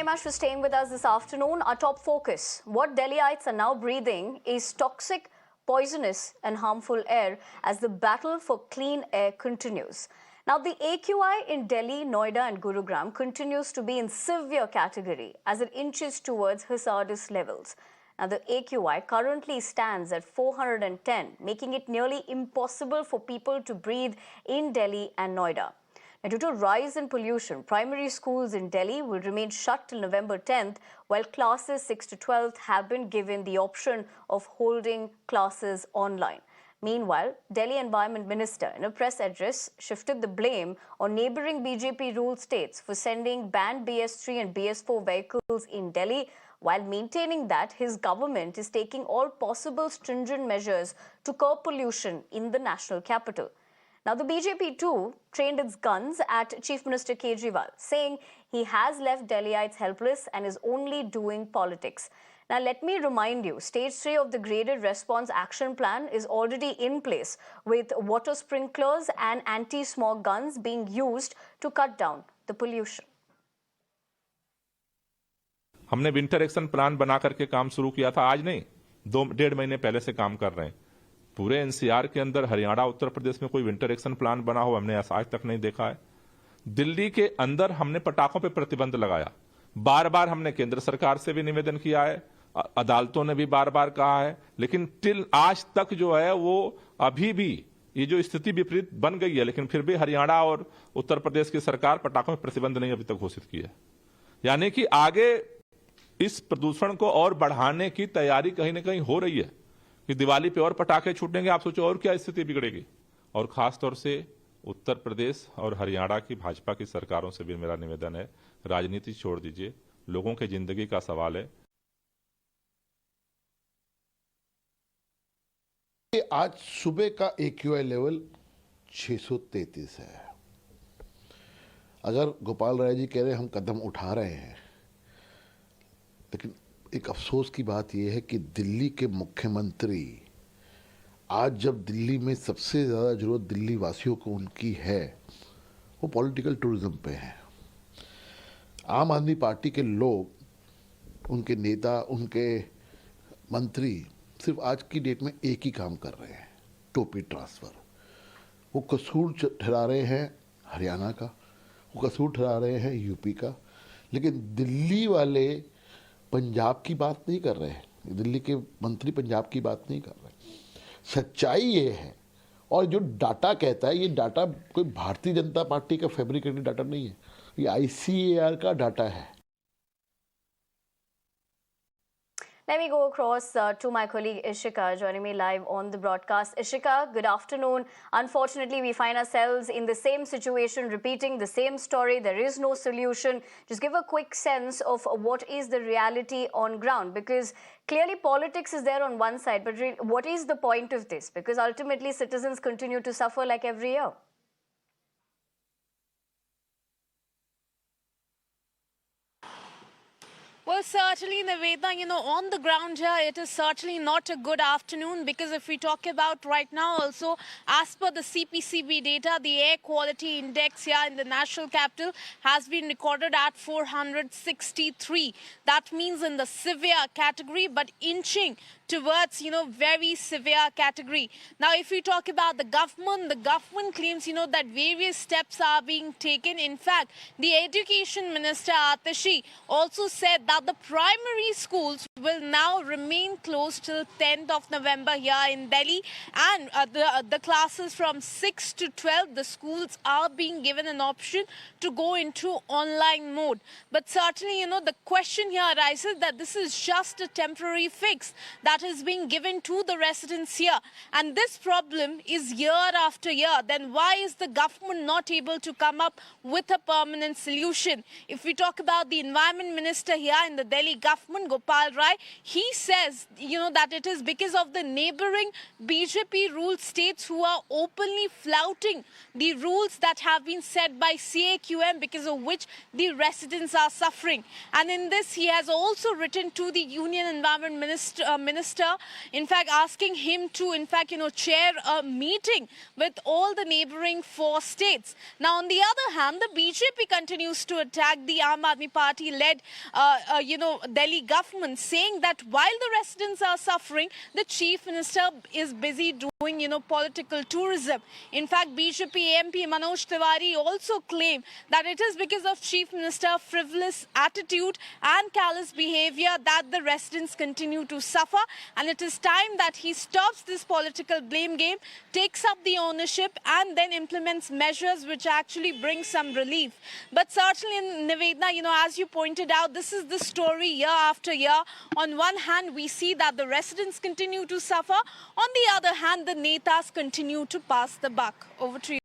much for staying with us this afternoon. Our top focus, what Delhiites are now breathing is toxic, poisonous and harmful air as the battle for clean air continues. Now, the AQI in Delhi, Noida and Gurugram continues to be in severe category as it inches towards hazardous levels. Now, the AQI currently stands at 410, making it nearly impossible for people to breathe in Delhi and Noida. Now, due to rise in pollution, primary schools in Delhi will remain shut till November 10th, while classes 6 to 12 have been given the option of holding classes online. Meanwhile, Delhi Environment Minister, in a press address, shifted the blame on neighbouring BJP-ruled states for sending banned BS3 and BS4 vehicles in Delhi, while maintaining that his government is taking all possible stringent measures to curb pollution in the national capital. Now, the BJP too trained its guns at Chief Minister Kejriwal, saying he has left Delhiites helpless and is only doing politics. Now, let me remind you, Stage 3 of the Graded Response Action Plan is already in place, with water sprinklers and anti-smog guns being used to cut down the pollution. हमने winter action plan बना करके काम शुरू किया था, आज नहीं, 2-1.5 महीने पहले से काम कर रहे हैं। पूरे एनसीआर के अंदर हरियाणा, उत्तर प्रदेश में कोई विंटर एक्शन प्लान बना हो हमने आज तक नहीं देखा है। दिल्ली के अंदर हमने पटाखों पे प्रतिबंध लगाया। बार बार हमने केंद्र सरकार से भी निवेदन किया है, अदालतों ने भी बार बार कहा है, लेकिन टिल आज तक जो है वो अभी भी ये जो स्थिति विपरीत बन गई है, लेकिन फिर भी हरियाणा और उत्तर प्रदेश की सरकार पटाखों में प्रतिबंध नहीं अभी तक घोषित की है। यानी कि आगे इस प्रदूषण को और बढ़ाने की तैयारी कहीं ना कहीं हो रही है कि दिवाली पे और पटाखे छूटेंगे, आप सोचो और क्या स्थिति बिगड़ेगी। और खास तौर से उत्तर प्रदेश और हरियाणा की भाजपा की सरकारों से भी मेरा निवेदन है, राजनीति छोड़ दीजिए, लोगों की जिंदगी का सवाल है। आज सुबह का AQI लेवल 633 है। अगर गोपाल राय जी कह रहे हैं हम कदम उठा रहे हैं, लेकिन एक अफसोस की बात यह है कि दिल्ली के मुख्यमंत्री आज जब दिल्ली में सबसे ज़्यादा ज़रूरत दिल्ली वासियों को उनकी है, वो पॉलिटिकल टूरिज्म पे है। आम आदमी पार्टी के लोग, उनके नेता, उनके मंत्री सिर्फ आज की डेट में एक ही काम कर रहे हैं, टोपी ट्रांसफ़र। वो कसूर ठहरा रहे हैं हरियाणा का, वो कसूर ठहरा रहे हैं यूपी का, लेकिन दिल्ली वाले पंजाब की बात नहीं कर रहे हैं। दिल्ली के मंत्री पंजाब की बात नहीं कर रहे। सच्चाई ये है, और जो डाटा कहता है, ये डाटा कोई भारतीय जनता पार्टी का फैब्रिकेटेड डाटा नहीं है, ये ICAR का डाटा है। Let me go across to my colleague Ishika, joining me live on the broadcast. Ishika, good afternoon. Unfortunately, we find ourselves in the same situation, repeating the same story. There is no solution. Just give a quick sense of what is the reality on ground, because clearly politics is there on one side, but what is the point of this? Because ultimately citizens continue to suffer like every year. Well, certainly, Niveda, on the ground here, it is certainly not a good afternoon, because if we talk about right now also, as per the CPCB data, the air quality index here in the national capital has been recorded at 463. That means in the severe category, but inching towards, very severe category. Now, if we talk about the government claims, that various steps are being taken. In fact, the Education Minister, Atishi, also said that the primary schools will now remain closed till 10th of November here in Delhi, and the classes from 6 to 12, the schools are being given an option to go into online mode. But certainly, the question here arises that this is just a temporary fix that is being given to the residents here, and this problem is year after year. Then why is the government not able to come up with a permanent solution? If we talk about the Environment Minister here in the Delhi government, Gopal Rai, he says, that it is because of the neighboring BJP-ruled states who are openly flouting the rules that have been set by CAQM, because of which the residents are suffering. And in this, he has also written to the Union Environment Minister Minister, in fact, asking him to, chair a meeting with all the neighboring 4 states. Now, on the other hand, the BJP continues to attack the Aam Aadmi Party-led, Delhi government, saying that while the residents are suffering, the Chief Minister is busy doing, political tourism. In fact, BJP MP Manoj Tiwari also claimed that it is because of Chief Minister's frivolous attitude and callous behavior that the residents continue to suffer, and it is time that he stops this political blame game, takes up the ownership, and then implements measures which actually bring some relief. But certainly, Nivedna, as you pointed out, this is the story year after year. On one hand, we see that the residents continue to suffer. On the other hand, the netas continue to pass the buck. Over to you.